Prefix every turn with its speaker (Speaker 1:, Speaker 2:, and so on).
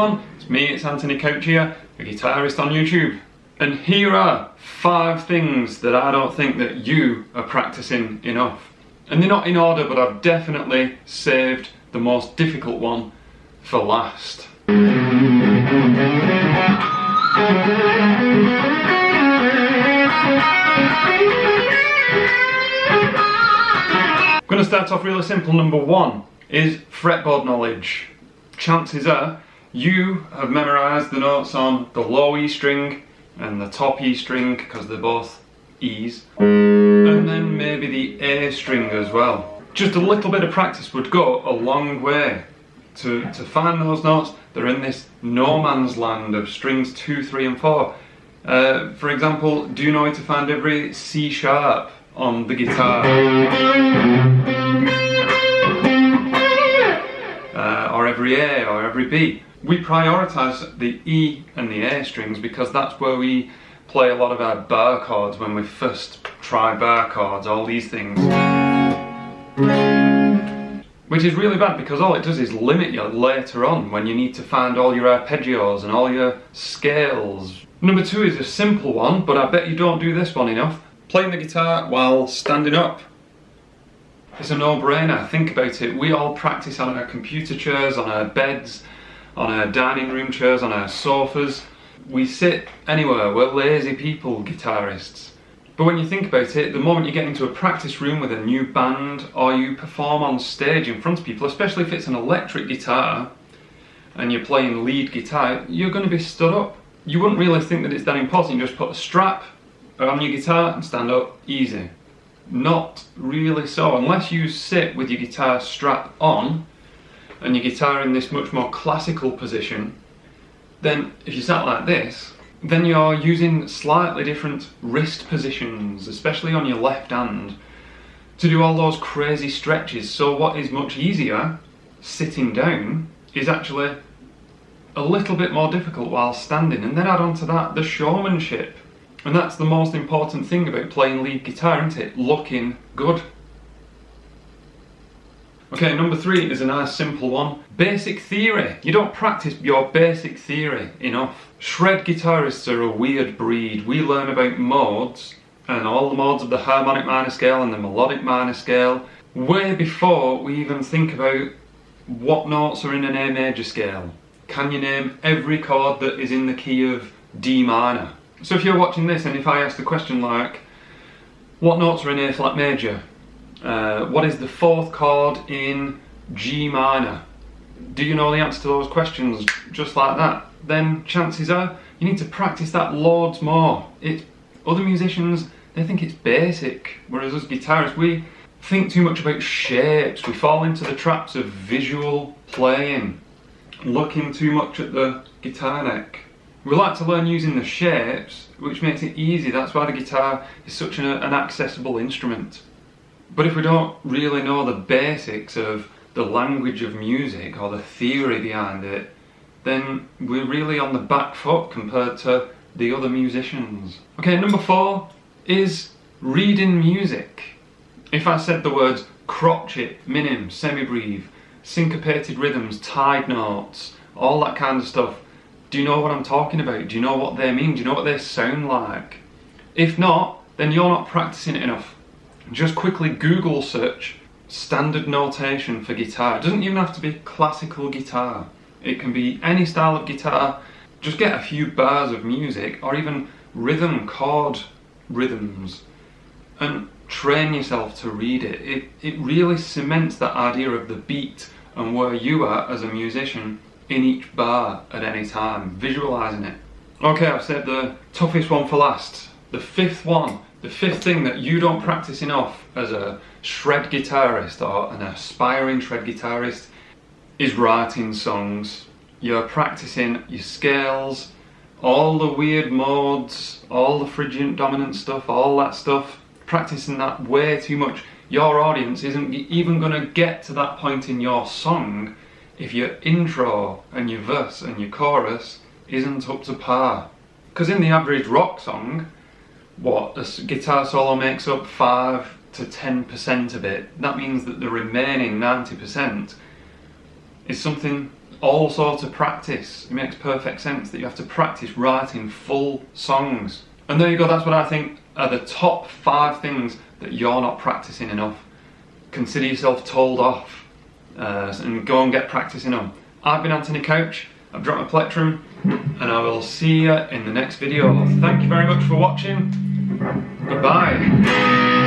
Speaker 1: everyone, it's me, it's Anthony Couch here, a guitarist on YouTube. And here are 5 things that I don't think that you are practicing enough. And they're not in order, but I've definitely saved the most difficult one for last. I'm going to start off really simple. Number 1 is fretboard knowledge. Chances are you have memorised the notes on the low E string and the top E string because they're both E's, and then maybe the A string as well. Just a little bit of practice would go a long way to find those notes that are in this no man's land of strings 2, 3 and 4. For example, do you know where to find every C sharp on the guitar? Or every A or every B. We prioritise the E and the A strings because that's where we play a lot of our bar chords when we first try bar chords, all these things. Which is really bad because all it does is limit you later on when you need to find all your arpeggios and all your scales. Number 2 is a simple one, but I bet you don't do this one enough. Playing the guitar while standing up. It's a no-brainer, think about it. We all practice on our computer chairs, on our beds, on our dining room chairs, on our sofas. We sit anywhere, we're lazy people, guitarists. But when you think about it, the moment you get into a practice room with a new band or you perform on stage in front of people, especially if it's an electric guitar and you're playing lead guitar, you're going to be stood up. You wouldn't really think that it's that important. You just put a strap on your guitar and stand up, easy. Not really so, unless you sit with your guitar strap on and your guitar in this much more classical position. Then if you sat like this, then you're using slightly different wrist positions, especially on your left hand, to do all those crazy stretches. So what is much easier, sitting down, is actually a little bit more difficult while standing. And then add on to that the showmanship. And that's the most important thing about playing lead guitar, isn't it? Looking good. Okay, number 3 is a nice simple one. Basic theory. You don't practice your basic theory enough. Shred guitarists are a weird breed. We learn about modes, and all the modes of the harmonic minor scale and the melodic minor scale, way before we even think about what notes are in an A major scale. Can you name every chord that is in the key of D minor? So if you're watching this and if I ask the question like, what notes are in A flat major? What is the 4th chord in G minor? Do you know the answer to those questions just like that? Then chances are you need to practice that loads more. Other musicians, they think it's basic, whereas us guitarists, we think too much about shapes. We fall into the traps of visual playing, looking too much at the guitar neck. We like to learn using the shapes, which makes it easy. That's why the guitar is such an accessible instrument. But if we don't really know the basics of the language of music or the theory behind it, then we're really on the back foot compared to the other musicians. Okay, number 4 is reading music. If I said the words crotchet, minim, semibreve, syncopated rhythms, tied notes, all that kind of stuff, do you know what I'm talking about? Do you know what they mean? Do you know what they sound like? If not, then you're not practicing it enough. Just quickly Google search standard notation for guitar. It doesn't even have to be classical guitar. It can be any style of guitar. Just get a few bars of music or even rhythm chord rhythms and train yourself to read it. It really cements that idea of the beat and where you are as a musician in each bar at any time, visualising it. Okay, I've said the toughest one for last. The 5th one, the 5th thing that you don't practice enough as a shred guitarist or an aspiring shred guitarist is writing songs. You're practicing your scales, all the weird modes, all the Phrygian dominant stuff, all that stuff. Practicing that way too much. Your audience isn't even going to get to that point in your song if your intro and your verse and your chorus isn't up to par. Because in the average rock song, what, a guitar solo makes up 5 to 10% of it. That means that the remaining 90% is something also to practice. It makes perfect sense that you have to practice writing full songs. And there you go, that's what I think are the top 5 things that you're not practicing enough. Consider yourself told off and go and get practicing on. I've been Anthony Couch, I've dropped my plectrum, and I will see you in the next video. Thank you very much for watching. Goodbye.